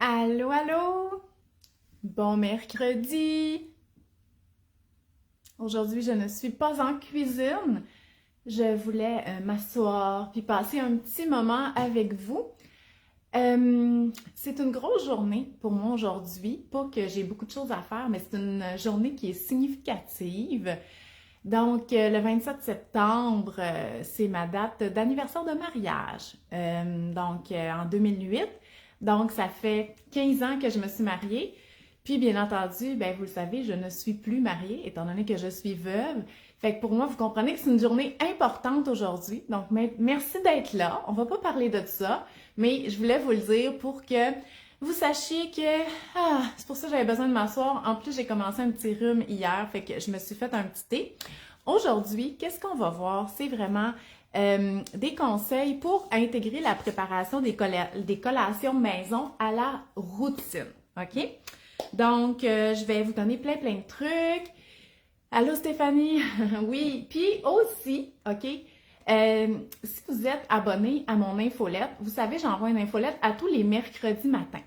Allô, allô! Bon mercredi! Aujourd'hui, je ne suis pas en cuisine. Je voulais m'asseoir puis passer un petit moment avec vous. C'est une grosse journée pour moi aujourd'hui. Pas que j'ai beaucoup de choses à faire, mais c'est une journée qui est significative. Donc, le 27 septembre, c'est ma date d'anniversaire de mariage. En 2008. Donc, ça fait 15 ans que je me suis mariée. Puis, bien entendu, ben, vous le savez, je ne suis plus mariée, étant donné que je suis veuve. Fait que pour moi, vous comprenez que c'est une journée importante aujourd'hui. Donc, merci d'être là. On va pas parler de ça, mais je voulais vous le dire pour que vous sachiez que c'est pour ça que j'avais besoin de m'asseoir. En plus, j'ai commencé un petit rhume hier, fait que je me suis fait un petit thé. Aujourd'hui, qu'est-ce qu'on va voir? C'est vraiment des conseils pour intégrer la préparation des collations maison à la routine. OK? Donc, je vais vous donner plein de trucs. Allô Stéphanie? Oui, puis aussi, OK? Si vous êtes abonné à mon infolette, vous savez, j'envoie une infolette à tous les mercredis matins.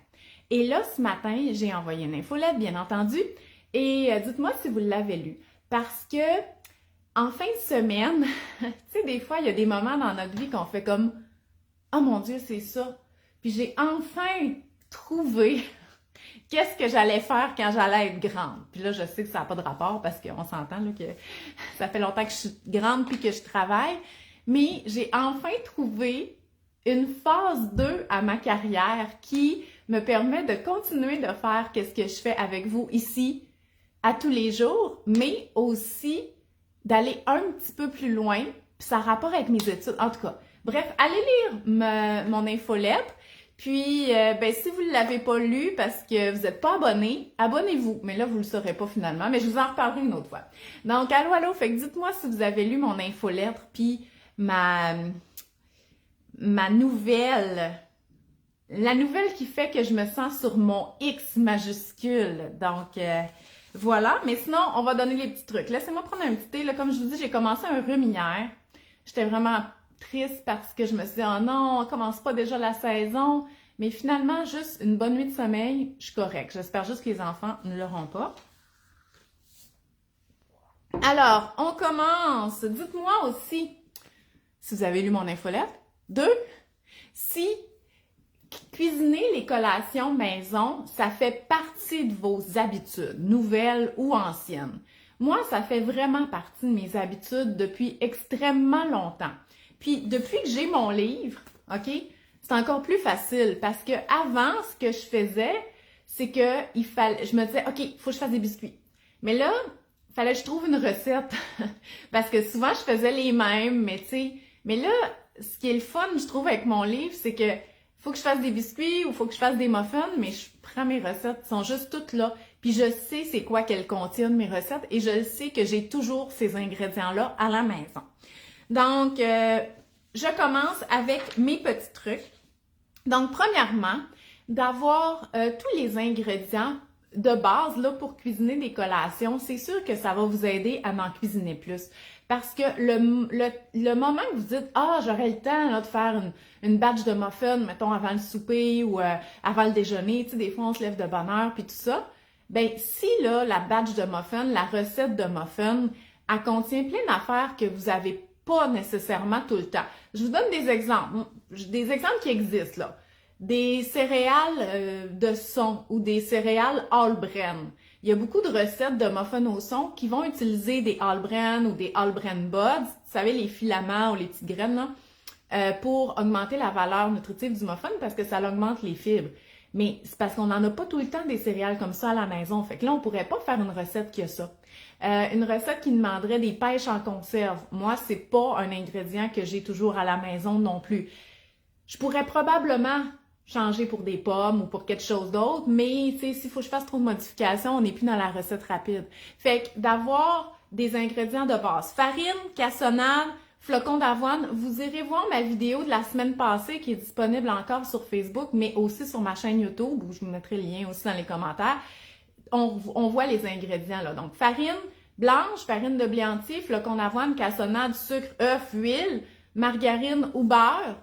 Et là, ce matin, j'ai envoyé une infolette, bien entendu, et dites-moi si vous l'avez lu. Parce que en fin de semaine, tu sais, des fois, il y a des moments dans notre vie qu'on fait comme oh mon Dieu, c'est ça. Puis j'ai enfin trouvé qu'est-ce que j'allais faire quand j'allais être grande. Puis là, je sais que ça n'a pas de rapport parce qu'on s'entend là, que ça fait longtemps que je suis grande puis que je travaille. Mais j'ai enfin trouvé une phase 2 à ma carrière qui me permet de continuer de faire qu'est-ce que je fais avec vous ici à tous les jours, mais aussi d'aller un petit peu plus loin, puis ça a rapport avec mes études. En tout cas, bref, allez lire mon infolette. Puis, si vous ne l'avez pas lu parce que vous n'êtes pas abonné, abonnez-vous. Mais là, vous ne le saurez pas finalement, mais je vous en reparlerai une autre fois. Donc, allô, fait que dites-moi si vous avez lu mon infolettre, puis ma nouvelle, la nouvelle qui fait que je me sens sur mon X majuscule. Donc, voilà. Mais sinon, on va donner les petits trucs. Laissez-moi prendre un petit thé. Là, comme je vous dis, j'ai commencé un rhume hier. J'étais vraiment triste parce que je me suis dit, oh non, on commence pas déjà la saison. Mais finalement, juste une bonne nuit de sommeil, je suis correcte. J'espère juste que les enfants ne l'auront pas. Alors, on commence. Dites-moi aussi si vous avez lu mon infolette. 2. Si cuisiner les collations maison, ça fait partie de vos habitudes, nouvelles ou anciennes. Moi, ça fait vraiment partie de mes habitudes depuis extrêmement longtemps. Puis, depuis que j'ai mon livre, OK, c'est encore plus facile parce que avant, ce que je faisais, c'est que je me disais, OK, il faut que je fasse des biscuits. Mais là, il fallait que je trouve une recette parce que souvent, je faisais les mêmes, mais tu sais, mais là, ce qui est le fun, je trouve, avec mon livre, c'est que faut que je fasse des biscuits ou faut que je fasse des muffins, mais je prends mes recettes, elles sont juste toutes là. Puis je sais c'est quoi qu'elles contiennent, mes recettes, et je sais que j'ai toujours ces ingrédients-là à la maison. Donc, je commence avec mes petits trucs. Donc, premièrement, d'avoir tous les ingrédients de base là, pour cuisiner des collations, c'est sûr que ça va vous aider à en cuisiner plus. Parce que le moment que vous dites « Ah, j'aurais le temps là, de faire une batch de muffins, mettons, avant le souper ou avant le déjeuner, tu sais, des fois, on se lève de bonne heure, puis tout ça. » Ben, si là, la batch de muffins, la recette de muffins, elle contient plein d'affaires que vous avez pas nécessairement tout le temps. Je vous donne des exemples qui existent là. Des céréales de son ou des céréales all-bran. Il y a beaucoup de recettes de muffins au son qui vont utiliser des all-bran ou des all-bran buds, vous savez, les filaments ou les petites graines, là, pour augmenter la valeur nutritive du muffin parce que ça augmente les fibres. Mais c'est parce qu'on n'en a pas tout le temps des céréales comme ça à la maison. Fait que là, on pourrait pas faire une recette qui a ça. Une recette qui demanderait des pêches en conserve. Moi, c'est pas un ingrédient que j'ai toujours à la maison non plus. Je pourrais probablement changer pour des pommes ou pour quelque chose d'autre, mais tu sais, s'il faut que je fasse trop de modifications, on n'est plus dans la recette rapide. Fait que d'avoir des ingrédients de base. Farine, cassonade, flocons d'avoine. Vous irez voir ma vidéo de la semaine passée qui est disponible encore sur Facebook, mais aussi sur ma chaîne YouTube, où je vous mettrai le lien aussi dans les commentaires. On voit les ingrédients là. Donc, farine blanche, farine de blé entier, flocons d'avoine, cassonade, sucre, œuf, huile, margarine ou beurre,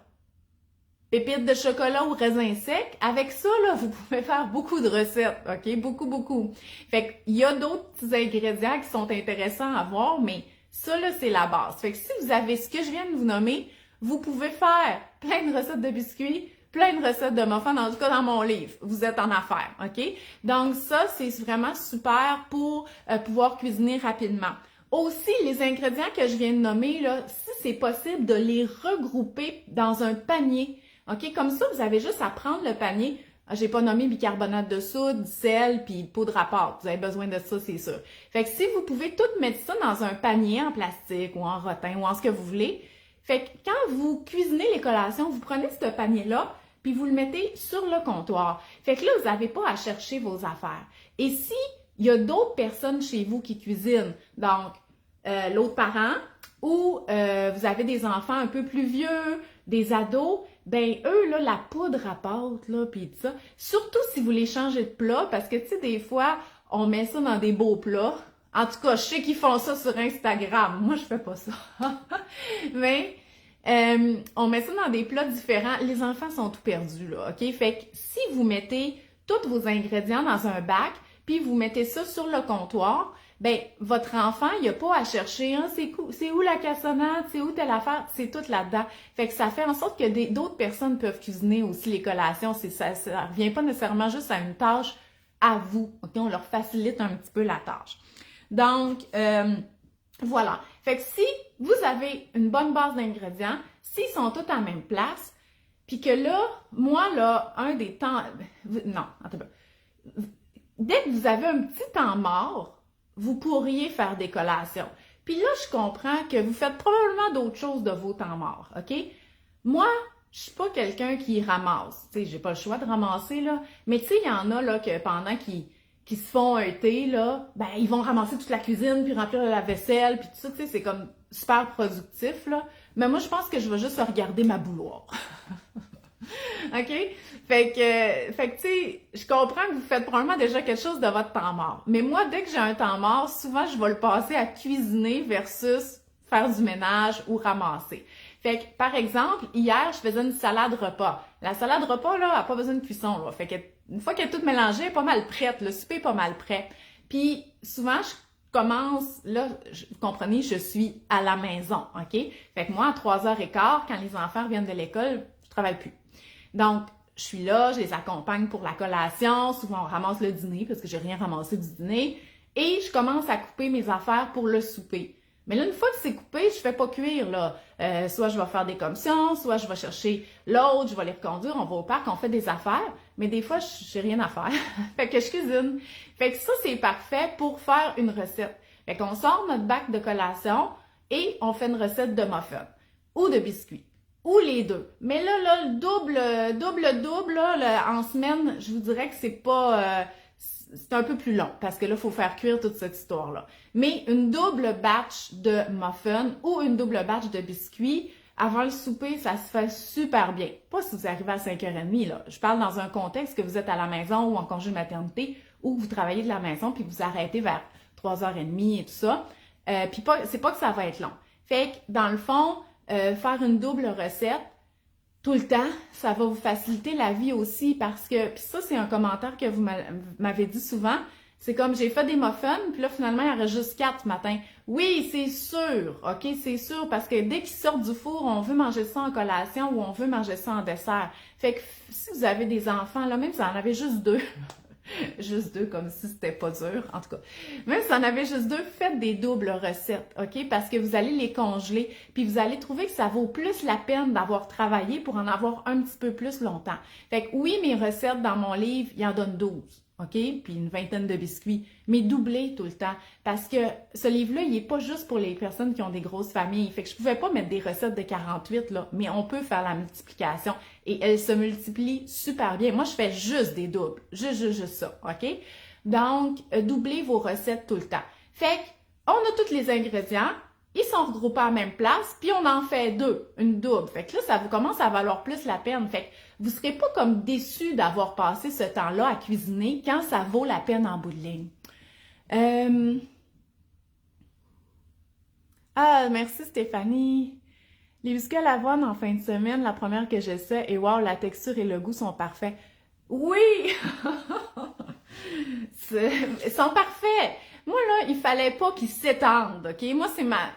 pépites de chocolat ou raisins secs. Avec ça, là, vous pouvez faire beaucoup de recettes, OK? Beaucoup, beaucoup. Fait qu'il y a d'autres petits ingrédients qui sont intéressants à voir, mais ça, là, c'est la base. Fait que si vous avez ce que je viens de vous nommer, vous pouvez faire plein de recettes de biscuits, plein de recettes de muffins, en tout cas dans mon livre. Vous êtes en affaires, OK? Donc ça, c'est vraiment super pour pouvoir cuisiner rapidement. Aussi, les ingrédients que je viens de nommer, là, si c'est possible de les regrouper dans un panier, OK? Comme ça, vous avez juste à prendre le panier. J'ai pas nommé bicarbonate de soude, sel, puis poudre à pâte. Vous avez besoin de ça, c'est sûr. Fait que si vous pouvez tout mettre ça dans un panier en plastique ou en rotin ou en ce que vous voulez, fait que quand vous cuisinez les collations, vous prenez ce panier-là, puis vous le mettez sur le comptoir. Fait que là, vous n'avez pas à chercher vos affaires. Et si il y a d'autres personnes chez vous qui cuisinent, donc l'autre parent, ou vous avez des enfants un peu plus vieux, des ados, ben eux, là, la poudre à pâte, là, puis tout ça, surtout si vous les changez de plat, parce que, tu sais, des fois, on met ça dans des beaux plats. En tout cas, je sais qu'ils font ça sur Instagram. Moi, je fais pas ça. Mais on met ça dans des plats différents. Les enfants sont tout perdus, là, OK? Fait que si vous mettez tous vos ingrédients dans un bac, puis vous mettez ça sur le comptoir, ben votre enfant, il n'a pas à chercher, hein, c'est où la cassonade, c'est où telle affaire, c'est tout là-dedans. Fait que ça fait en sorte que d'autres personnes peuvent cuisiner aussi les collations. Ça revient pas nécessairement juste à une tâche à vous, OK? On leur facilite un petit peu la tâche. Donc, voilà. Fait que si vous avez une bonne base d'ingrédients, s'ils sont tous à la même place, puis que là, moi, là, un des temps... Non, attends un peu. Dès que vous avez un petit temps mort, vous pourriez faire des collations. Puis là, je comprends que vous faites probablement d'autres choses de vos temps morts, OK? Moi, je suis pas quelqu'un qui ramasse. Tu sais, j'ai pas le choix de ramasser, là. Mais tu sais, il y en a, là, que pendant qu'ils se font un thé, là, ben, ils vont ramasser toute la cuisine, puis remplir la vaisselle, puis tout ça, tu sais, c'est comme super productif, là. Mais moi, je pense que je vais juste regarder ma bouilloire. OK? Fait que tu sais, je comprends que vous faites probablement déjà quelque chose de votre temps mort. Mais moi, dès que j'ai un temps mort, souvent, je vais le passer à cuisiner versus faire du ménage ou ramasser. Fait que, par exemple, hier, je faisais une salade repas. La salade repas, là, elle n'a pas besoin de cuisson, là. Fait que, une fois qu'elle est toute mélangée, elle est pas mal prête. Le souper est pas mal prêt. Puis, souvent, je commence, là, vous comprenez, je suis à la maison, OK? Fait que moi, à 3h15, quand les enfants reviennent de l'école, je travaille plus. Donc, je suis là, je les accompagne pour la collation. Souvent, on ramasse le dîner parce que j'ai rien ramassé du dîner. Et je commence à couper mes affaires pour le souper. Mais là, une fois que c'est coupé, je fais pas cuire, là. Soit je vais faire des commissions, soit je vais chercher l'autre, je vais les reconduire, on va au parc, on fait des affaires. Mais des fois, j'ai rien à faire. Fait que je cuisine. Fait que ça, c'est parfait pour faire une recette. Fait qu'on sort notre bac de collation et on fait une recette de muffins ou de biscuits. Ou les deux. Mais là, le double, là, en semaine, je vous dirais que c'est pas... c'est un peu plus long, parce que là, il faut faire cuire toute cette histoire-là. Mais une double batch de muffins ou une double batch de biscuits, avant le souper, ça se fait super bien. Pas si vous arrivez à 5h30, là. Je parle dans un contexte que vous êtes à la maison ou en congé de maternité, ou que vous travaillez de la maison, puis vous arrêtez vers 3h30 et tout ça. Puis c'est pas que ça va être long. Fait que, dans le fond... faire une double recette tout le temps, ça va vous faciliter la vie aussi parce que, puis ça c'est un commentaire que vous m'avez dit souvent, c'est comme j'ai fait des muffins, puis là finalement il y en reste juste 4 ce matin. Oui, c'est sûr, OK, c'est sûr, parce que dès qu'ils sortent du four, on veut manger ça en collation ou on veut manger ça en dessert. Fait que si vous avez des enfants, là, même si vous en avez juste 2, juste 2 comme si c'était pas dur, en tout cas. Même si vous en avez juste 2, faites des doubles recettes, OK? Parce que vous allez les congeler, puis vous allez trouver que ça vaut plus la peine d'avoir travaillé pour en avoir un petit peu plus longtemps. Fait que oui, mes recettes dans mon livre, il en donne 12, OK? Puis une vingtaine de biscuits, mais doublez tout le temps. Parce que ce livre-là, il est pas juste pour les personnes qui ont des grosses familles. Fait que je pouvais pas mettre des recettes de 48, là, mais on peut faire la multiplication. Et elles se multiplient super bien. Moi, je fais juste des doubles. Juste ça, OK? Donc, doublez vos recettes tout le temps. Fait qu'on a tous les ingrédients, ils sont regroupés à la même place, puis on en fait 2, une double. Fait que là, ça vous commence à valoir plus la peine. Fait que vous serez pas comme déçus d'avoir passé ce temps-là à cuisiner quand ça vaut la peine en bout de ligne. Ah, merci Stéphanie. Les biscuits à l'avoine en fin de semaine, la première que j'essaie, et wow, la texture et le goût sont parfaits. Oui! Ils sont parfaits! Moi, là, il fallait pas qu'ils s'étendent, OK? Moi,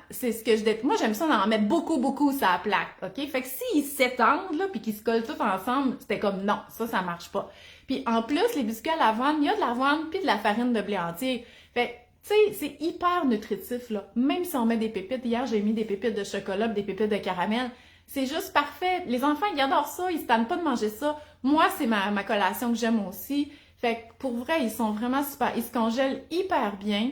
c'est ce que moi, j'aime ça d'en mettre beaucoup, beaucoup sur la plaque, OK? Fait que s'ils s'étendent, là, puis qu'ils se collent tous ensemble, c'était comme non, ça marche pas. Puis en plus, les biscuits à l'avoine, il y a de l'avoine puis de la farine de blé entier. Fait tu sais, c'est hyper nutritif, là. Même si on met des pépites, hier, j'ai mis des pépites de chocolat, des pépites de caramel. C'est juste parfait. Les enfants, ils adorent ça, ils se tannent pas de manger ça. Moi, c'est ma collation que j'aime aussi. Fait que pour vrai, ils sont vraiment super. Ils se congèlent hyper bien.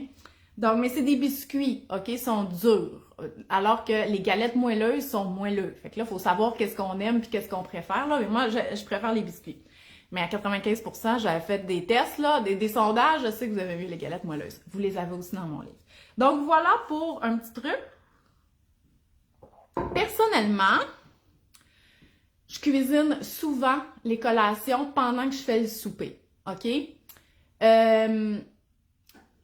Donc, mais c'est des biscuits, OK? Ils sont durs. Alors que les galettes moelleuses sont moelleux. Fait que là, il faut savoir qu'est-ce qu'on aime puis qu'est-ce qu'on préfère, là. Mais moi, je préfère les biscuits. Mais à 95%, j'avais fait des tests, là, des sondages. Je sais que vous avez vu les galettes moelleuses. Vous les avez aussi dans mon livre. Donc, voilà pour un petit truc. Personnellement, je cuisine souvent les collations pendant que je fais le souper. OK?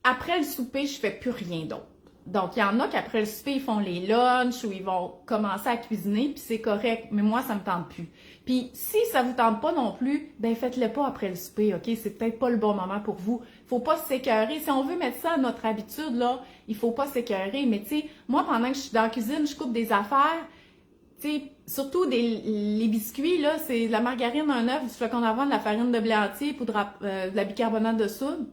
Après le souper, je fais plus rien d'autre. Donc, il y en a qu'après le souper, ils font les lunchs ou ils vont commencer à cuisiner, puis c'est correct. Mais moi, ça me tente plus. Puis, si ça vous tente pas non plus, ben faites-le pas après le souper, OK? C'est peut-être pas le bon moment pour vous. Faut pas s'écœurer. Si on veut mettre ça à notre habitude, là, il faut pas s'écœurer. Mais tu sais, moi, pendant que je suis dans la cuisine, je coupe des affaires. Tu sais, surtout les biscuits, là, c'est de la margarine, un œuf, du flocon d'avoine, de la farine de blé entier, de la bicarbonate de soude.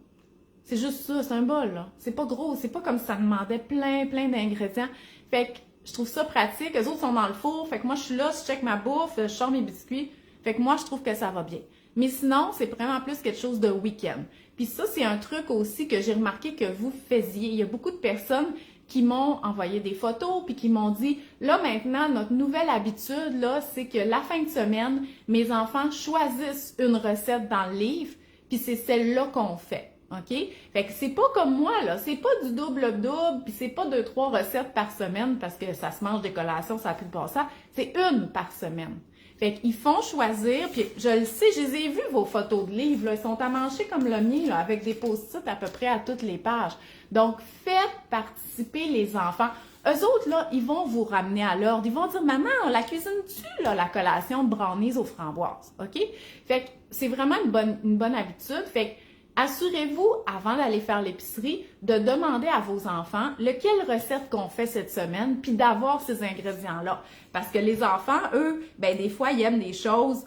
C'est juste ça, c'est un bol, là. C'est pas gros, c'est pas comme si ça demandait plein d'ingrédients. Fait que je trouve ça pratique. Eux autres sont dans le four, fait que moi, je suis là, je check ma bouffe, je sors mes biscuits. Fait que moi, je trouve que ça va bien. Mais sinon, c'est vraiment plus quelque chose de week-end. Puis ça, c'est un truc aussi que j'ai remarqué que vous faisiez. Il y a beaucoup de personnes qui m'ont envoyé des photos puis qui m'ont dit, là, maintenant, notre nouvelle habitude, là, c'est que la fin de semaine, mes enfants choisissent une recette dans le livre, puis c'est celle-là qu'on fait. OK? Fait que c'est pas comme moi, là. C'est pas du double-double, puis c'est pas 2-3 recettes par semaine parce que ça se mange des collations, ça a plus de bon sens. C'est une par semaine. Fait qu'ils font choisir, puis je le sais, je les ai vus, vos photos de livres, là. Ils sont à manger comme le mien, là, avec des post-it à peu près à toutes les pages. Donc, faites participer les enfants. Eux autres, là, ils vont vous ramener à l'ordre. Ils vont dire, maman, on la cuisine-tu, là, la collation de brownies aux framboises? OK? Fait que c'est vraiment une bonne habitude. Fait que assurez-vous, avant d'aller faire l'épicerie, de demander à vos enfants lequel recette qu'on fait cette semaine, puis d'avoir ces ingrédients-là. Parce que les enfants, eux, ben des fois, ils aiment des choses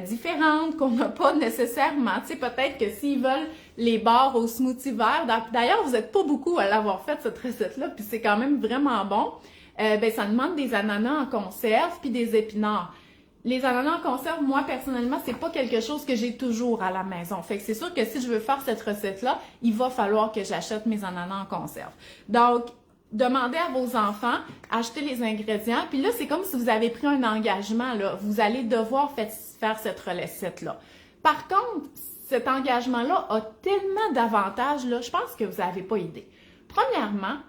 différentes qu'on n'a pas nécessairement. Tu sais, peut-être que s'ils veulent les barres au smoothie vert, d'ailleurs, vous n'êtes pas beaucoup à l'avoir fait, cette recette-là, puis c'est quand même vraiment bon, ben ça demande des ananas en conserve, puis des épinards. Les ananas en conserve, moi, personnellement, c'est pas quelque chose que j'ai toujours à la maison. Fait que c'est sûr que si je veux faire cette recette-là, il va falloir que j'achète mes ananas en conserve. Donc, demandez à vos enfants, achetez les ingrédients, puis là, c'est comme si vous avez pris un engagement, là. Vous allez devoir faire cette recette-là. Par contre, cet engagement-là a tellement d'avantages, là, je pense que vous n'avez pas idée. Premièrement,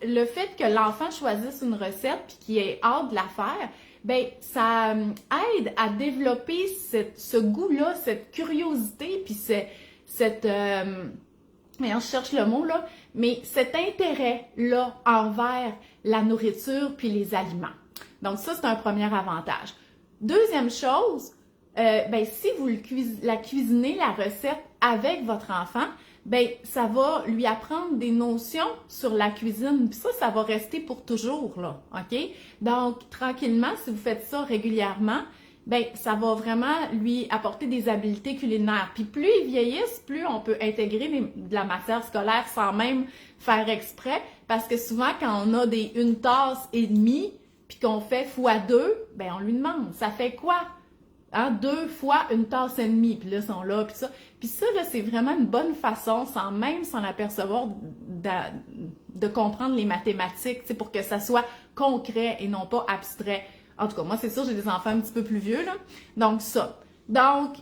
le fait que l'enfant choisisse une recette puis qu'il ait hâte de la faire, ben ça aide à développer ce goût-là, cette curiosité, puis je cherche le mot là, mais cet intérêt-là envers la nourriture puis les aliments. Donc ça, c'est un premier avantage. Deuxième chose, si vous la cuisinez, la recette, avec votre enfant, ben ça va lui apprendre des notions sur la cuisine. Puis ça va rester pour toujours, là, OK? Donc, tranquillement, si vous faites ça régulièrement, ben ça va vraiment lui apporter des habiletés culinaires. Puis plus ils vieillissent, plus on peut intégrer de la matière scolaire sans même faire exprès, parce que souvent, quand on a une tasse et demie, puis qu'on fait x2, ben on lui demande, ça fait quoi? Hein, 2 fois une tasse et demie, puis là, ils sont là, puis ça. Puis ça, là, c'est vraiment une bonne façon, sans même s'en apercevoir, de comprendre les mathématiques, tu sais, pour que ça soit concret et non pas abstrait. En tout cas, moi, c'est sûr, j'ai des enfants un petit peu plus vieux, là. Donc, ça. Donc,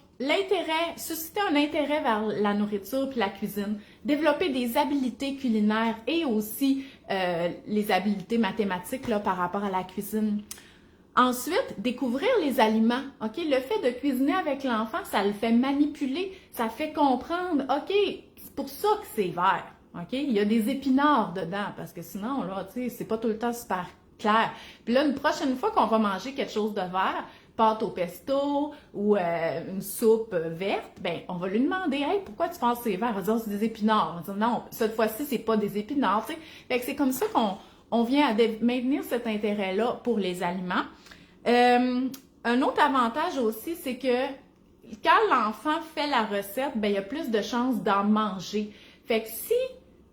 susciter un intérêt vers la nourriture puis la cuisine, développer des habiletés culinaires et aussi les habiletés mathématiques, là, par rapport à la cuisine. Ensuite, découvrir les aliments. OK? Le fait de cuisiner avec l'enfant, ça le fait manipuler, ça fait comprendre, OK, c'est pour ça que c'est vert. OK? Il y a des épinards dedans, parce que sinon, là, tu sais, c'est pas tout le temps super clair. Puis là, une prochaine fois qu'on va manger quelque chose de vert, pâte au pesto ou une soupe verte, ben on va lui demander, hey, pourquoi tu penses que c'est vert? On va dire, c'est des épinards. On va dire, non, cette fois-ci, c'est pas des épinards, tu sais. Fait que c'est comme ça qu'on vient à maintenir cet intérêt-là pour les aliments. Un autre avantage aussi, c'est que quand l'enfant fait la recette, ben il y a plus de chances d'en manger. Fait que si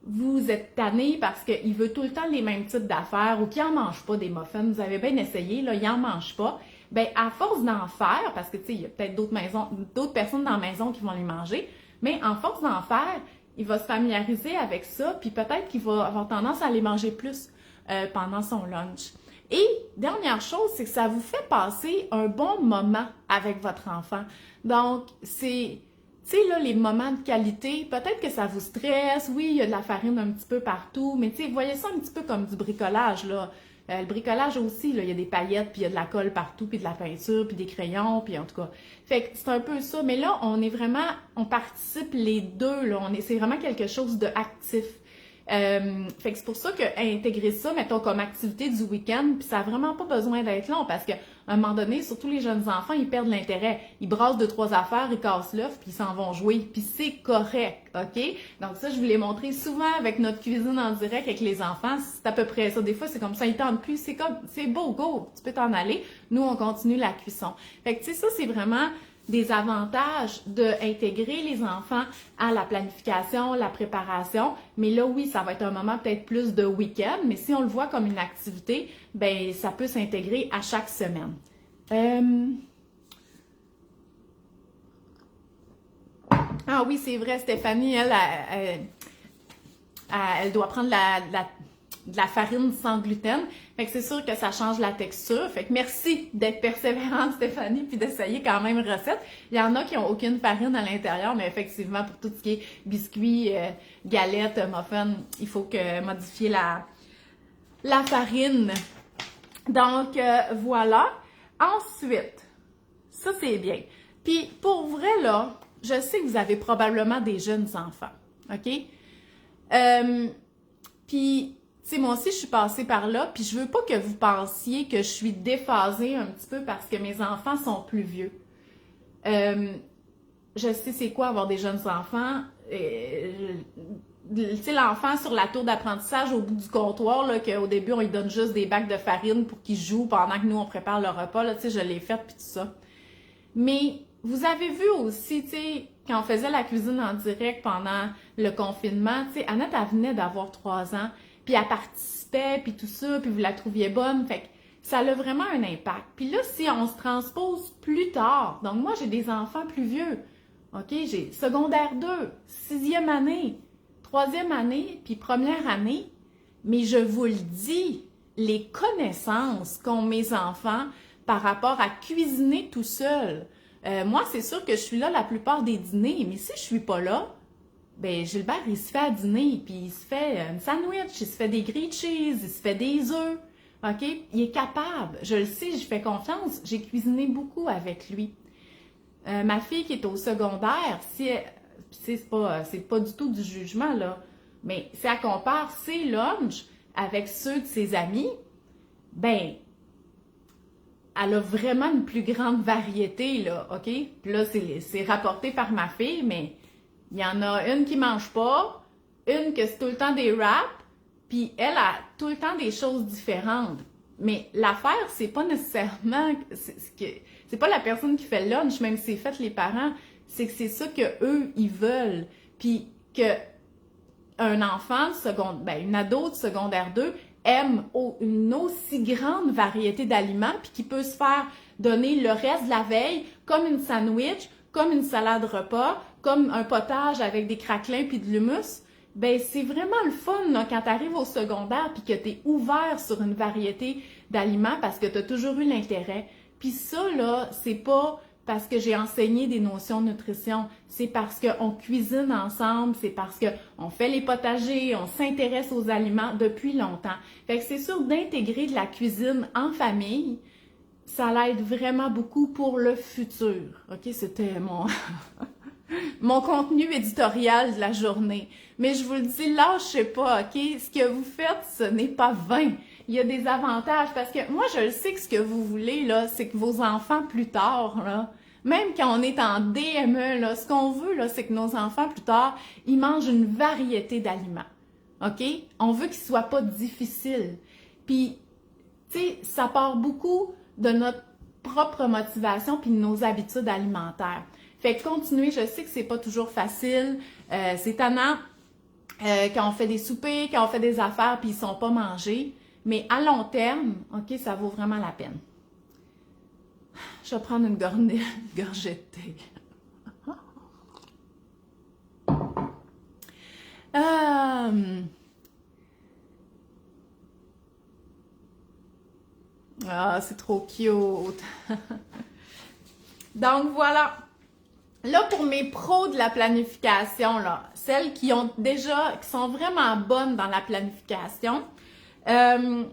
vous êtes tanné parce qu'il veut tout le temps les mêmes types d'affaires ou qu'il n'en mange pas des muffins, vous avez bien essayé, là, il n'en mange pas, ben à force d'en faire, parce que tu sais, il y a peut-être d'autres personnes dans la maison qui vont les manger, mais en force d'en faire, il va se familiariser avec ça, puis peut-être qu'il va avoir tendance à les manger plus pendant son lunch. Et dernière chose, c'est que ça vous fait passer un bon moment avec votre enfant. Donc, c'est, tu sais, là, les moments de qualité, peut-être que ça vous stresse, oui, il y a de la farine un petit peu partout, mais tu sais, voyez ça un petit peu comme du bricolage, là. Le bricolage aussi, là, il y a des paillettes, puis il y a de la colle partout, puis de la peinture, puis des crayons, puis en tout cas. Fait que c'est un peu ça, mais là, on participe les deux, là, c'est vraiment quelque chose de actif. Fait que c'est pour ça que intégrer ça, mettons, comme activité du week-end, puis ça n'a vraiment pas besoin d'être long, parce qu'à un moment donné, surtout les jeunes enfants, ils perdent l'intérêt. Ils brassent 2-3 affaires, ils cassent l'œuf, puis ils s'en vont jouer, puis c'est correct, OK? Donc ça, je vous l'ai montré souvent avec notre cuisine en direct avec les enfants, c'est à peu près ça. Des fois, c'est comme ça, ils tentent plus, c'est beau, go, tu peux t'en aller. Nous, on continue la cuisson. Fait que tu sais, ça, c'est vraiment des avantages d'intégrer les enfants à la planification, la préparation. Mais là, oui, ça va être un moment peut-être plus de week-end, mais si on le voit comme une activité, ben ça peut s'intégrer à chaque semaine. Ah oui, c'est vrai, Stéphanie, elle doit prendre de la farine sans gluten. Fait que c'est sûr que ça change la texture. Fait que merci d'être persévérante, Stéphanie, puis d'essayer quand même une recette. Il y en a qui n'ont aucune farine à l'intérieur, mais effectivement, pour tout ce qui est biscuits, galettes, muffins, il faut modifier la farine. Donc, voilà. Ensuite, ça c'est bien. Puis, pour vrai, là, je sais que vous avez probablement des jeunes enfants, OK? Puis, tu sais, moi aussi, je suis passée par là, puis je veux pas que vous pensiez que je suis déphasée un petit peu parce que mes enfants sont plus vieux. Je sais c'est quoi avoir des jeunes enfants. Tu sais, l'enfant sur la tour d'apprentissage au bout du comptoir, là, qu'au début, on lui donne juste des bacs de farine pour qu'il joue pendant que nous, on prépare le repas, là, tu sais, je l'ai fait, puis tout ça. Mais vous avez vu aussi, tu sais, quand on faisait la cuisine en direct pendant le confinement, tu sais, Annette, elle venait d'avoir 3 ans, puis elle participait, puis tout ça, puis vous la trouviez bonne, fait que ça a vraiment un impact. Puis là, si on se transpose plus tard, donc moi, j'ai des enfants plus vieux, OK, j'ai secondaire 2, 6e année, 3e année, puis première année, mais je vous le dis, les connaissances qu'ont mes enfants par rapport à cuisiner tout seul. Moi, c'est sûr que je suis là la plupart des dîners, mais si je suis pas là, ben Gilbert, il se fait à dîner, puis il se fait un sandwich, il se fait des grilled cheese, il se fait des œufs, OK? Il est capable, je le sais, je fais confiance, j'ai cuisiné beaucoup avec lui. Ma fille qui est au secondaire, c'est pas du tout du jugement, là, mais si elle compare ses lunchs avec ceux de ses amis, ben, elle a vraiment une plus grande variété, là, OK? Puis là, c'est rapporté par ma fille, mais il y en a une qui mange pas, une que c'est tout le temps des wraps, puis elle a tout le temps des choses différentes. Mais l'affaire, c'est pas nécessairement... C'est pas la personne qui fait le lunch, même si c'est fait les parents, c'est que c'est ça que eux ils veulent. Puis que un enfant une ado de secondaire 2 aime une aussi grande variété d'aliments, puis qui peut se faire donner le reste de la veille, comme une sandwich, comme une salade repas, comme un potage avec des craquelins puis de l'hummus, ben c'est vraiment le fun là, quand tu arrives au secondaire puis que tu es ouvert sur une variété d'aliments parce que tu as toujours eu l'intérêt. Puis ça, là, c'est pas parce que j'ai enseigné des notions de nutrition, c'est parce qu'on cuisine ensemble, c'est parce qu'on fait les potagers, on s'intéresse aux aliments depuis longtemps. Fait que c'est sûr d'intégrer de la cuisine en famille, ça l'aide vraiment beaucoup pour le futur. OK, c'était mon contenu éditorial de la journée. Mais je vous le dis, lâchez pas, OK? Ce que vous faites, ce n'est pas vain. il y a des avantages parce que moi, je le sais que ce que vous voulez, là, c'est que vos enfants plus tard, là, même quand on est en DME, là, ce qu'on veut, là, c'est que nos enfants plus tard, ils mangent une variété d'aliments. OK? On veut qu'ils soient pas difficiles. Puis, tu sais, ça part beaucoup de notre propre motivation puis de nos habitudes alimentaires. Fait que continuez, je sais que c'est pas toujours facile, c'est tannant quand on fait des soupers, quand on fait des affaires puis ils sont pas mangés, mais à long terme, OK, ça vaut vraiment la peine. Je vais prendre une gorgée de thé. Ah, c'est trop cute. Donc voilà. Là, pour mes pros de la planification, là, celles qui sont vraiment bonnes dans la planification, qu'est-ce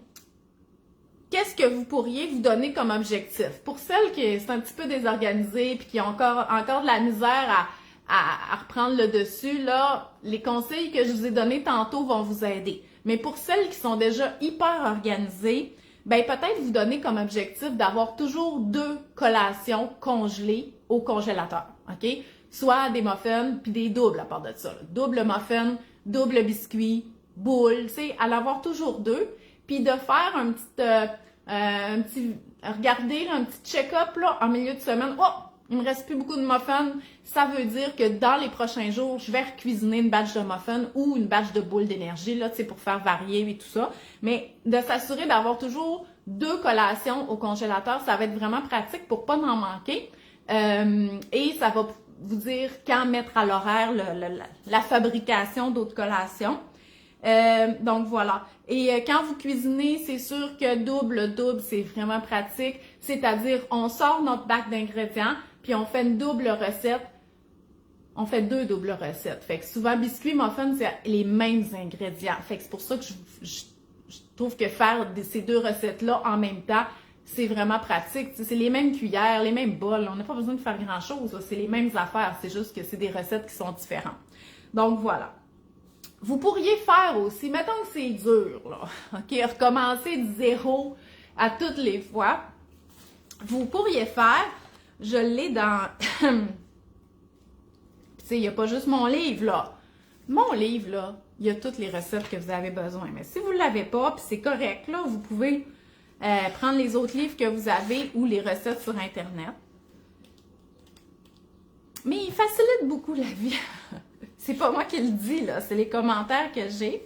que vous pourriez vous donner comme objectif? Pour celles qui sont un petit peu désorganisées puis qui ont encore de la misère à reprendre le dessus, là, les conseils que je vous ai donnés tantôt vont vous aider. Mais pour celles qui sont déjà hyper organisées, ben peut-être vous donner comme objectif d'avoir toujours 2 collations congelées au congélateur, OK? Soit des muffins puis des doubles à part de ça. Là. Double muffin, double biscuit, boule, tu sais, à l'avoir toujours 2, puis de faire un petit regarder là, un petit check-up là en milieu de semaine. Oh, il me reste plus beaucoup de muffins. Ça veut dire que dans les prochains jours, je vais recuisiner une batch de muffins ou une batch de boules d'énergie là, tu sais, pour faire varier et tout ça. Mais de s'assurer d'avoir toujours 2 collations au congélateur, ça va être vraiment pratique pour pas en manquer. Et ça va vous dire quand mettre à l'horaire la fabrication d'autres collations. Donc voilà. Et quand vous cuisinez, c'est sûr que double, c'est vraiment pratique. C'est-à-dire, on sort notre bac d'ingrédients, puis on fait une double recette. On fait 2 doubles recettes. Fait que souvent, biscuits, muffins, c'est les mêmes ingrédients. Fait que c'est pour ça que je trouve que faire ces 2 recettes-là en même temps, c'est vraiment pratique. C'est les mêmes cuillères, les mêmes bols. On n'a pas besoin de faire grand-chose. C'est les mêmes affaires. C'est juste que c'est des recettes qui sont différentes. Donc voilà. Vous pourriez faire aussi, mettons que c'est dur, là, OK, recommencer de 0 à toutes les fois. Vous pourriez faire, je l'ai dans... Tu sais, il n'y a pas juste mon livre, là. Mon livre, là, il y a toutes les recettes que vous avez besoin. Mais si vous ne l'avez pas, puis c'est correct, là, vous pouvez prendre les autres livres que vous avez ou les recettes sur Internet. Mais il facilite beaucoup la vie. C'est pas moi qui le dis, là, c'est les commentaires que j'ai.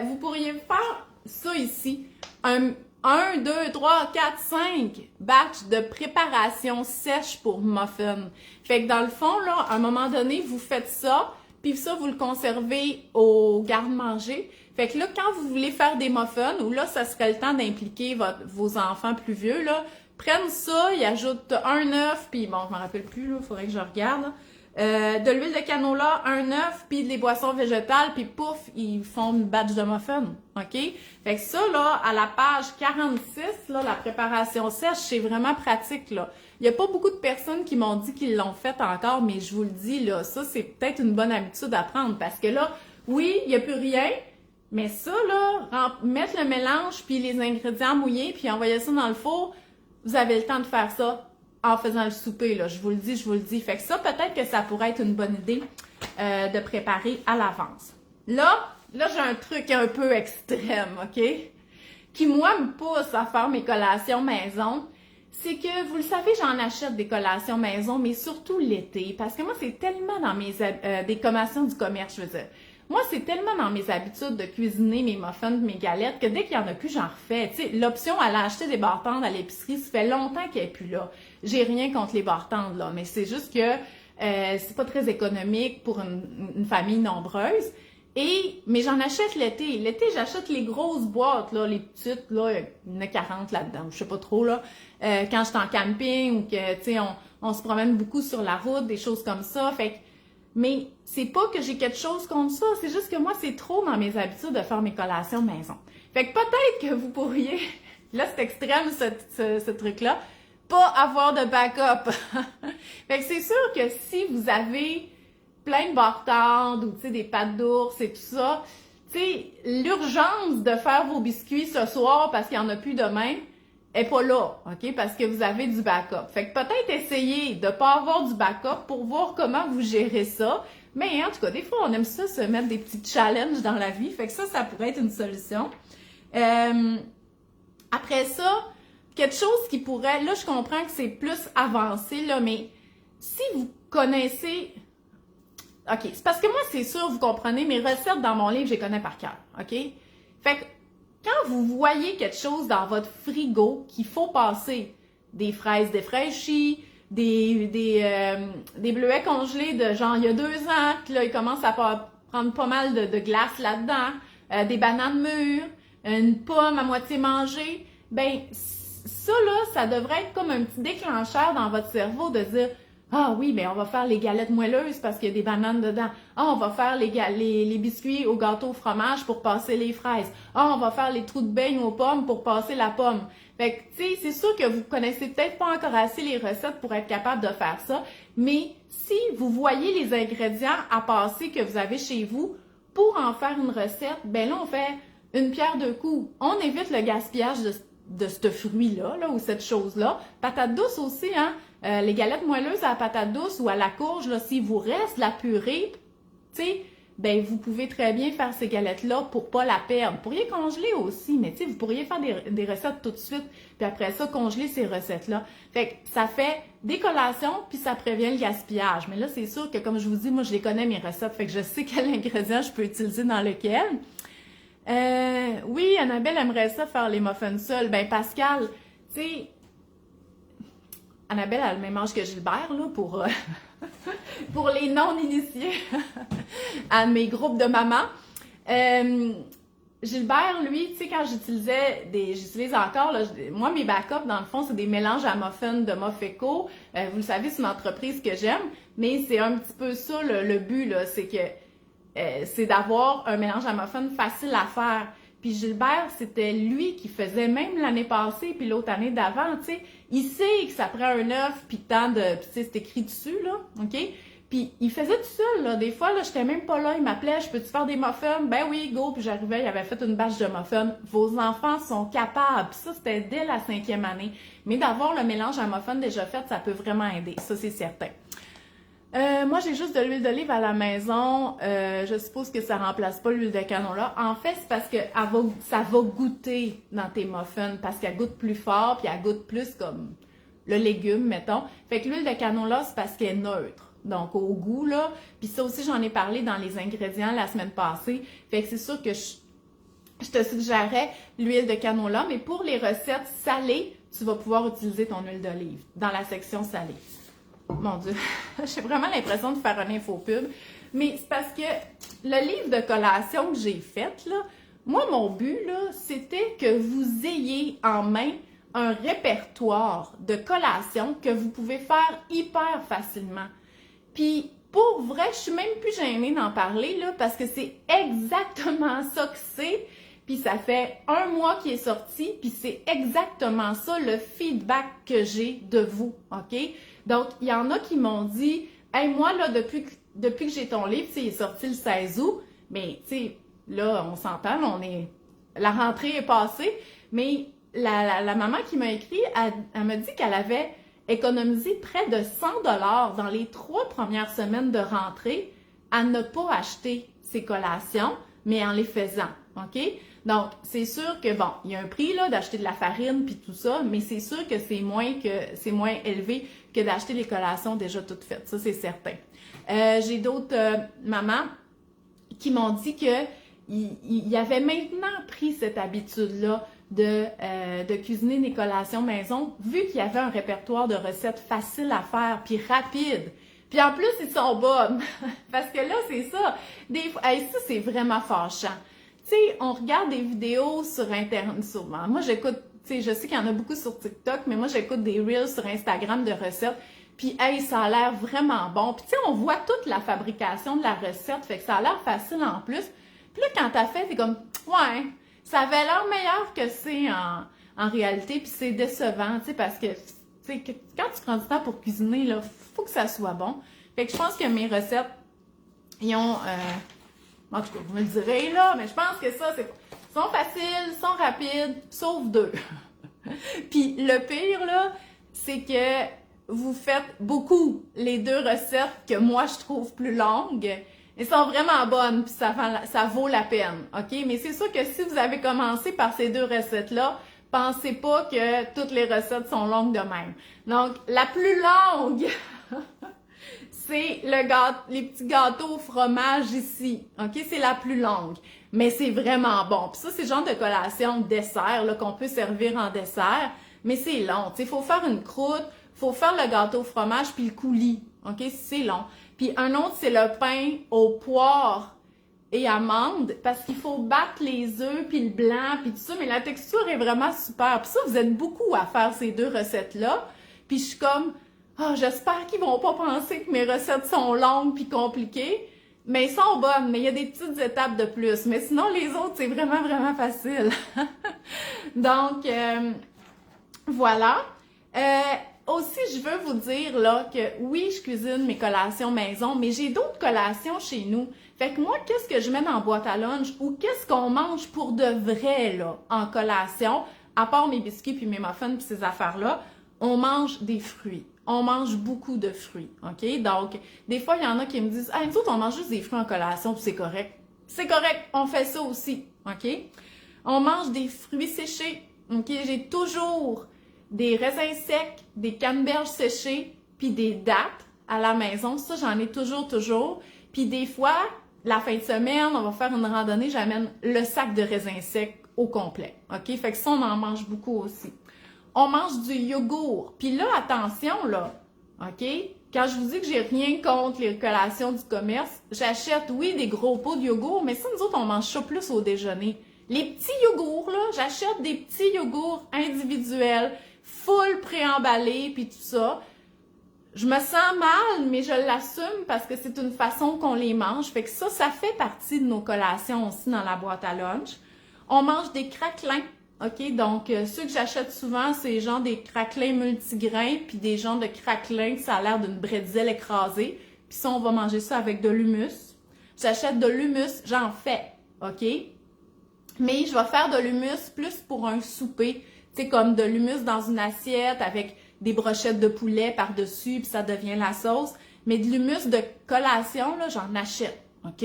Vous pourriez faire ça ici. 1, 2, 3, 4, 5 batchs de préparation sèche pour muffins. Fait que dans le fond, là, à un moment donné, vous faites ça, puis ça, vous le conservez au garde-manger. Fait que là, quand vous voulez faire des muffins, ou là, ça serait le temps d'impliquer vos enfants plus vieux, là, prennent ça, ils ajoutent un œuf, puis bon, je m'en rappelle plus, là, faudrait que je regarde, là. De l'huile de canola, un œuf, puis des boissons végétales, puis pouf, ils font une batch de muffins, OK? Fait que ça, là, à la page 46, là, la préparation sèche, c'est vraiment pratique, là. Il n'y a pas beaucoup de personnes qui m'ont dit qu'ils l'ont fait encore, mais je vous le dis, là, ça, c'est peut-être une bonne habitude à prendre, parce que là, oui, il n'y a plus rien, mais ça, là, mettre le mélange, puis les ingrédients mouillés, puis envoyer ça dans le four, vous avez le temps de faire ça en faisant le souper, là, je vous le dis. Fait que ça, peut-être que ça pourrait être une bonne idée de préparer à l'avance. Là, j'ai un truc un peu extrême, OK? Qui, moi, me pousse à faire mes collations maison. C'est que, vous le savez, j'en achète des collations maison, mais surtout l'été. Parce que moi, c'est tellement dans des collations du commerce, je veux dire. Moi, c'est tellement dans mes habitudes de cuisiner mes muffins, mes galettes, que dès qu'il n'y en a plus, j'en refais. Tu sais, l'option à acheter des bartendes à l'épicerie, ça fait longtemps qu'elle n'est plus là. J'ai rien contre les bartendes, là, mais c'est juste que c'est pas très économique pour une famille nombreuse. Mais j'en achète l'été. L'été, j'achète les grosses boîtes, là, les petites, là, il y en a 40 là-dedans, je sais pas trop, là. Quand je suis en camping ou que, tu sais, on se promène beaucoup sur la route, des choses comme ça, fait que mais c'est pas que j'ai quelque chose contre ça, c'est juste que moi, c'est trop dans mes habitudes de faire mes collations maison. Fait que peut-être que vous pourriez, là c'est extrême ce truc-là, pas avoir de backup. Fait que c'est sûr que si vous avez plein de bartendes ou tu sais des pâtes d'ours et tout ça, tu sais, l'urgence de faire vos biscuits ce soir parce qu'il n'y en a plus demain est pas là, OK? Parce que vous avez du backup. Fait que peut-être essayer de pas avoir du backup pour voir comment vous gérez ça. Mais en tout cas, des fois, on aime ça se mettre des petits challenges dans la vie. Fait que ça pourrait être une solution. Après ça, quelque chose qui pourrait... Là, je comprends que c'est plus avancé, là, mais si vous connaissez... OK, c'est parce que moi, c'est sûr, vous comprenez, mes recettes dans mon livre, je les connais par cœur, OK? Fait que quand vous voyez quelque chose dans votre frigo qu'il faut passer, des fraises défraîchies, des bleuets congelés de genre il y a 2 ans, puis là, ils commencent à prendre pas mal de glace là-dedans, des bananes mûres, une pomme à moitié mangée, ben ça là, ça devrait être comme un petit déclencheur dans votre cerveau de dire ah oui, ben on va faire les galettes moelleuses parce qu'il y a des bananes dedans. Ah, on va faire les biscuits au gâteau au fromage pour passer les fraises. Ah, on va faire les trous de beignes aux pommes pour passer la pomme. Fait que, tu sais, c'est sûr que vous connaissez peut-être pas encore assez les recettes pour être capable de faire ça, mais si vous voyez les ingrédients à passer que vous avez chez vous pour en faire une recette, ben là, on fait une pierre deux coups. On évite le gaspillage de ce fruit-là, là, ou cette chose-là. Patate douce aussi, hein? Les galettes moelleuses à la patate douce ou à la courge, là, s'il vous reste la purée, tu sais, ben vous pouvez très bien faire ces galettes-là pour pas la perdre. Vous pourriez congeler aussi, mais tu sais, vous pourriez faire des recettes tout de suite, puis après ça, congeler ces recettes-là. Fait que ça fait des collations, puis ça prévient le gaspillage. Mais là, c'est sûr que, comme je vous dis, moi, je les connais, mes recettes, fait que je sais quel ingrédient je peux utiliser dans lequel. Oui, Annabelle aimerait ça faire les muffins seuls. Ben, Pascal, tu sais, Annabelle a le même âge que Gilbert, là, pour les non-initiés à mes groupes de mamans. Gilbert, lui, tu sais, quand j'utilise encore, là, moi, mes backups, dans le fond, c'est des mélanges à muffins de Mofeco. Vous le savez, c'est une entreprise que j'aime, mais c'est un petit peu ça, le but, là, c'est que c'est d'avoir un mélange à muffins facile à faire. Puis Gilbert, c'était lui qui faisait même l'année passée, puis l'autre année d'avant, tu sais. Il sait que ça prend un œuf, puis tant de... Puis tu sais, c'est écrit dessus, là, OK? Puis il faisait tout seul, là. Des fois, là, j'étais même pas là. Il m'appelait, je peux-tu faire des muffins? Ben oui, go. Puis j'arrivais, il avait fait une bâche de muffins. Vos enfants sont capables. Puis ça, c'était dès la 5e année. Mais d'avoir le mélange à muffins déjà fait, ça peut vraiment aider. Ça, c'est certain. Moi, j'ai juste de l'huile d'olive à la maison. Je suppose que ça remplace pas l'huile de canola. En fait, c'est parce que ça va goûter dans tes muffins, parce qu'elle goûte plus fort, puis elle goûte plus comme le légume, mettons. Fait que l'huile de canola, c'est parce qu'elle est neutre. Donc, au goût, là. Puis ça aussi, j'en ai parlé dans les ingrédients la semaine passée. Fait que c'est sûr que je te suggérerais l'huile de canola, mais pour les recettes salées, tu vas pouvoir utiliser ton huile d'olive dans la section salée. Mon Dieu, j'ai vraiment l'impression de faire un infopub, mais c'est parce que le livre de collation que j'ai fait, là, moi, mon but, là, c'était que vous ayez en main un répertoire de collations que vous pouvez faire hyper facilement. Puis, pour vrai, je suis même plus gênée d'en parler, là, parce que c'est exactement ça que c'est. Puis ça fait 1 mois qu'il est sorti, puis c'est exactement ça le feedback que j'ai de vous, OK? Donc, il y en a qui m'ont dit « Hey, moi, là, depuis que j'ai ton livre, il est sorti le 16 août, mais, tu sais, là, on s'entend, la rentrée est passée, mais la maman qui m'a écrit, elle m'a dit qu'elle avait économisé près de 100 $ dans les 3 premières semaines de rentrée à ne pas acheter ses collations, mais en les faisant, OK? Donc, c'est sûr que, bon, il y a un prix, là, d'acheter de la farine puis tout ça, mais c'est sûr que c'est moins élevé que d'acheter les collations déjà toutes faites. Ça, c'est certain. J'ai d'autres mamans qui m'ont dit que ils avaient maintenant pris cette habitude-là de cuisiner des collations maison, vu qu'il y avait un répertoire de recettes faciles à faire puis rapides. Puis en plus, ils sont bonnes. Parce que là, c'est ça. Ça, c'est vraiment fâchant. Tu sais, on regarde des vidéos sur Internet, souvent. Moi, j'écoute, tu sais, je sais qu'il y en a beaucoup sur TikTok, mais moi, j'écoute des Reels sur Instagram de recettes. Puis, hey, ça a l'air vraiment bon. Puis, tu sais, on voit toute la fabrication de la recette, fait que ça a l'air facile en plus. Puis là, quand t'as fait, t'es comme, ouais, ça avait l'air meilleur que c'est en réalité, puis c'est décevant, tu sais, parce que, tu sais, quand tu prends du temps pour cuisiner, là, faut que ça soit bon. Fait que je pense que mes recettes, ils ont En tout cas, vous me le direz, là, mais je pense que ça, sont faciles, sont rapides, sauf 2. Puis le pire, là, c'est que vous faites beaucoup les 2 recettes que moi, je trouve plus longues. Elles sont vraiment bonnes, puis ça vaut la peine, OK? Mais c'est sûr que si vous avez commencé par ces 2 recettes-là, pensez pas que toutes les recettes sont longues de même. Donc, la plus longue, c'est les petits gâteaux au fromage ici, OK? C'est la plus longue, mais c'est vraiment bon. Puis ça, c'est le genre de collation dessert là, qu'on peut servir en dessert, mais c'est long. Tu sais, il faut faire une croûte, il faut faire le gâteau au fromage puis le coulis, OK? C'est long. Puis un autre, c'est le pain aux poires et amandes, parce qu'il faut battre les œufs, puis le blanc, puis tout ça, mais la texture est vraiment super. Puis ça, vous êtes beaucoup à faire ces 2 recettes-là. Puis je suis comme, j'espère qu'ils vont pas penser que mes recettes sont longues puis compliquées. Mais elles sont bonnes, mais il y a des petites étapes de plus. Mais sinon, les autres, c'est vraiment, vraiment facile. Donc, voilà. Aussi, je veux vous dire là que oui, je cuisine mes collations maison, mais j'ai d'autres collations chez nous. Fait que moi, qu'est-ce que je mets dans la boîte à lunch ou qu'est-ce qu'on mange pour de vrai là en collation, à part mes biscuits puis mes muffins puis ces affaires-là, on mange des fruits. On mange beaucoup de fruits, OK? Donc, des fois, il y en a qui me disent « Ah, nous autres, on mange juste des fruits en collation, puis c'est correct. » C'est correct, on fait ça aussi, OK? On mange des fruits séchés, OK? J'ai toujours des raisins secs, des canneberges séchées, puis des dattes à la maison. Ça, j'en ai toujours. Puis des fois, la fin de semaine, on va faire une randonnée, j'amène le sac de raisins secs au complet, OK? Fait que ça, on en mange beaucoup aussi. On mange du yogourt. Puis là, attention, là, OK? Quand je vous dis que j'ai rien contre les collations du commerce, j'achète, oui, des gros pots de yogourt, mais ça, nous autres, on mange ça plus au déjeuner. Les petits yogourts, là, j'achète des petits yogourts individuels, full préemballés, puis tout ça. Je me sens mal, mais je l'assume parce que c'est une façon qu'on les mange. Fait que ça fait partie de nos collations aussi dans la boîte à lunch. On mange des craquelins. OK, donc ceux que j'achète souvent, c'est genre des craquelins multigrains, puis des genres de craquelins que ça a l'air d'une bretzel écrasée. Puis ça, on va manger ça avec de l'hummus. J'achète de l'hummus, j'en fais, OK? Mais je vais faire de l'hummus plus pour un souper. Tu sais, comme de l'hummus dans une assiette avec des brochettes de poulet par-dessus, puis ça devient la sauce. Mais de l'hummus de collation, là, j'en achète, OK?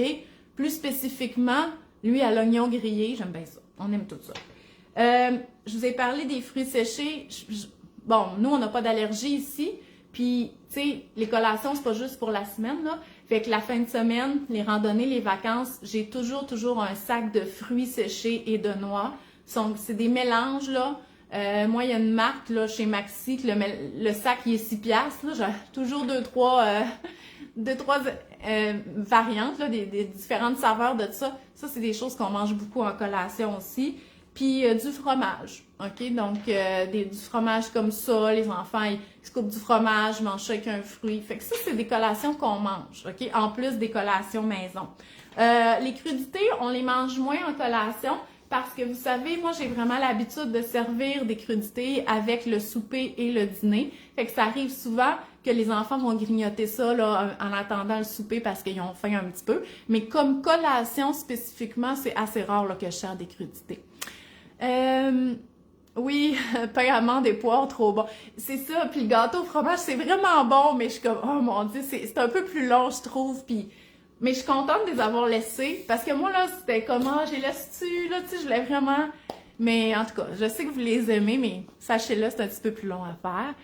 Plus spécifiquement, lui à l'oignon grillé, j'aime bien ça. On aime tout ça. Je vous ai parlé des fruits séchés. Bon, nous, on n'a pas d'allergie ici. Puis, tu sais, les collations, c'est pas juste pour la semaine, là. Fait que la fin de semaine, les randonnées, les vacances, j'ai toujours un sac de fruits séchés et de noix. C'est des mélanges, là. Moi, il y a une marque, là, chez Maxi, que le sac, il est 6 piastres, là. J'ai toujours deux, trois variantes, là, des différentes saveurs de ça. Ça, c'est des choses qu'on mange beaucoup en collation aussi. Puis du fromage, OK? Donc, du fromage comme ça, les enfants, ils se coupent du fromage, ils mangent ça avec un fruit. Fait que ça, c'est des collations qu'on mange, OK? En plus des collations maison. Les crudités, on les mange moins en collation parce que, vous savez, moi, j'ai vraiment l'habitude de servir des crudités avec le souper et le dîner. Fait que ça arrive souvent que les enfants vont grignoter ça là, en attendant le souper parce qu'ils ont faim un petit peu. Mais comme collation spécifiquement, c'est assez rare là, que je sers des crudités. Oui, pain, amandes et poires, trop bon. C'est ça, puis le gâteau au fromage, c'est vraiment bon, mais je suis comme, oh mon Dieu, c'est un peu plus long, je trouve, mais je suis contente de les avoir laissés, parce que moi, là, c'était comme, j'ai laissé-tu, là, tu sais, je voulais vraiment, mais en tout cas, je sais que vous les aimez, mais sachez-le, c'est un petit peu plus long à faire.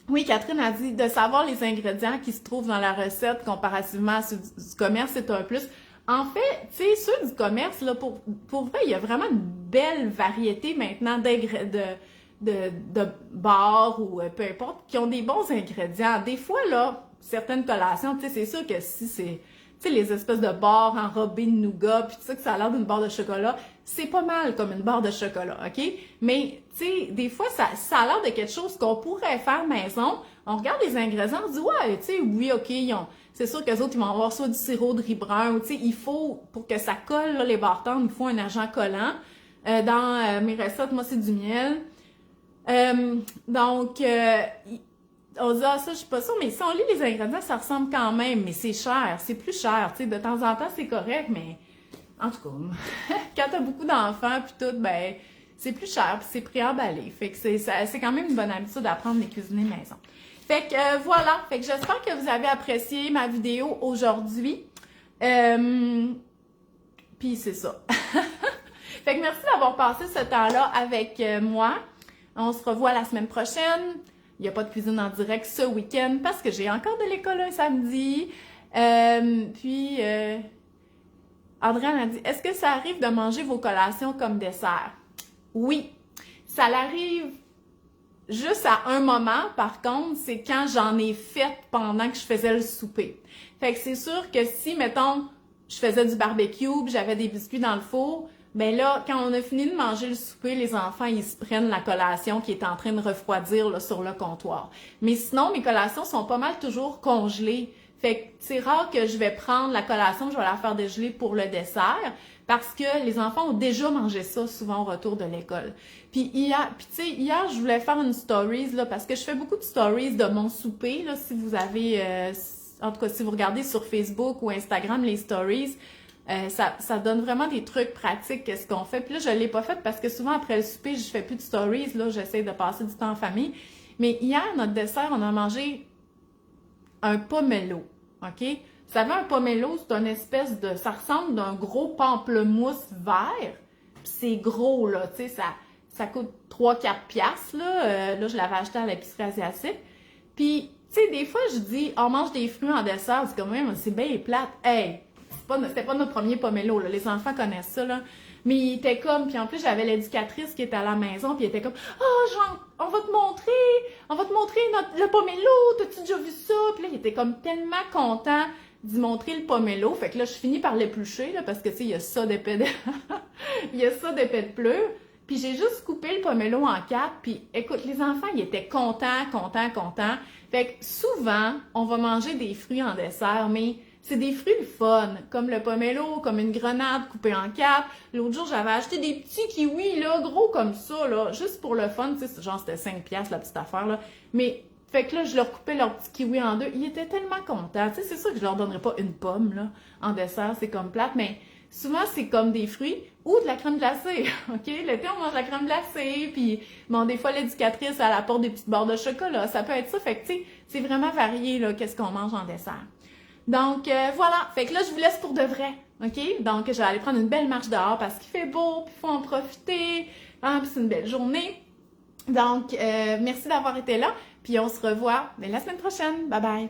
Oui, Catherine a dit, de savoir les ingrédients qui se trouvent dans la recette comparativement à ceux du commerce, c'est un plus. En fait, tu sais, ceux du commerce, là, pour vrai, il y a vraiment une belle variété maintenant de bars ou peu importe, qui ont des bons ingrédients. Des fois, là, certaines collations, tu sais, c'est sûr que si c'est, tu sais, les espèces de barres enrobées de nougat, puis tu sais que ça a l'air d'une barre de chocolat, c'est pas mal comme une barre de chocolat, OK? Mais, tu sais, des fois, ça a l'air de quelque chose qu'on pourrait faire maison. On regarde les ingrédients, on se dit, ouais, tu sais, oui, OK, c'est sûr qu'eux autres, ils vont avoir soit du sirop de riz brun, ou tu sais, il faut, pour que ça colle, là, les barres tendres, il faut un agent collant. Dans mes recettes, moi, c'est du miel. Donc, on se dit, ah, ça, je suis pas sûre, mais si on lit les ingrédients, ça ressemble quand même, mais c'est cher, c'est plus cher, tu sais, de temps en temps, c'est correct, mais en tout cas, quand t'as beaucoup d'enfants puis tout, ben, c'est plus cher puis c'est préemballé, fait que c'est quand même une bonne habitude d'apprendre les cuisiner maison. Fait que voilà, fait que j'espère que vous avez apprécié ma vidéo aujourd'hui, puis c'est ça. Fait que merci d'avoir passé ce temps-là avec moi. On se revoit la semaine prochaine. Il n'y a pas de cuisine en direct ce week-end parce que j'ai encore de l'école un samedi. Andréane a dit, est-ce que ça arrive de manger vos collations comme dessert? Oui, ça l'arrive juste à un moment, par contre, c'est quand j'en ai fait pendant que je faisais le souper. Fait que c'est sûr que si, mettons, je faisais du barbecue, puis j'avais des biscuits dans le four, ben là, quand on a fini de manger le souper, les enfants, ils se prennent la collation qui est en train de refroidir là, sur le comptoir. Mais sinon, mes collations sont pas mal toujours congelées. Fait que c'est rare que je vais prendre la collation, je vais la faire dégeler pour le dessert, parce que les enfants ont déjà mangé ça souvent au retour de l'école. Puis hier, je voulais faire une stories, là, parce que je fais beaucoup de stories de mon souper, là, si vous avez, en tout cas, si vous regardez sur Facebook ou Instagram les stories, ça donne vraiment des trucs pratiques, qu'est-ce qu'on fait. Puis là, je l'ai pas fait parce que souvent, après le souper, je fais plus de stories, là, j'essaie de passer du temps en famille. Mais hier, notre dessert, on a mangé un pomelo, OK? Vous savez, un pomelo, c'est une espèce de... Ça ressemble d'un gros pamplemousse vert. Puis c'est gros, là, tu sais, ça coûte 3-4 piastres, là. Là, je l'avais acheté à l'épicerie asiatique. Puis, tu sais, des fois, je dis, on mange des fruits en dessert. C'est comme même, c'est bien plate. Hey! C'était pas notre premier pomelo, là. Les enfants connaissent ça, là. Mais il était comme, puis en plus, j'avais l'éducatrice qui était à la maison, puis il était comme, on va te montrer le pomelo, t'as-tu déjà vu ça? Puis là, il était comme tellement content d'y montrer le pomelo. Fait que là, je finis par l'éplucher, là, parce que, tu sais, il y a ça d'épais de... il y a ça d'épais de pleurs. Puis j'ai juste coupé le pomelo en 4, puis écoute, les enfants, ils étaient contents. Fait que souvent, on va manger des fruits en dessert, mais c'est des fruits le fun, comme le pomelo, comme une grenade coupée en 4. L'autre jour, j'avais acheté des petits kiwis, là, gros comme ça, là, juste pour le fun, tu sais, genre c'était 5 piastres, la petite affaire, là. Mais, fait que là, je leur coupais leurs petits kiwis en deux. Ils étaient tellement contents. Tu sais, c'est sûr que je leur donnerais pas une pomme, là, en dessert, c'est comme plate, mais souvent, c'est comme des fruits ou de la crème glacée, OK? L'été, on mange de la crème glacée, puis bon, des fois, l'éducatrice, elle apporte des petites barres de chocolat. Ça peut être ça, fait que, tu sais, c'est vraiment varié, là, qu'est-ce qu'on mange en dessert. Donc, voilà. Fait que là, je vous laisse pour de vrai, OK? Donc, je vais aller prendre une belle marche dehors parce qu'il fait beau, puis il faut en profiter. Ah, puis c'est une belle journée. Donc, merci d'avoir été là, puis on se revoit la semaine prochaine. Bye bye!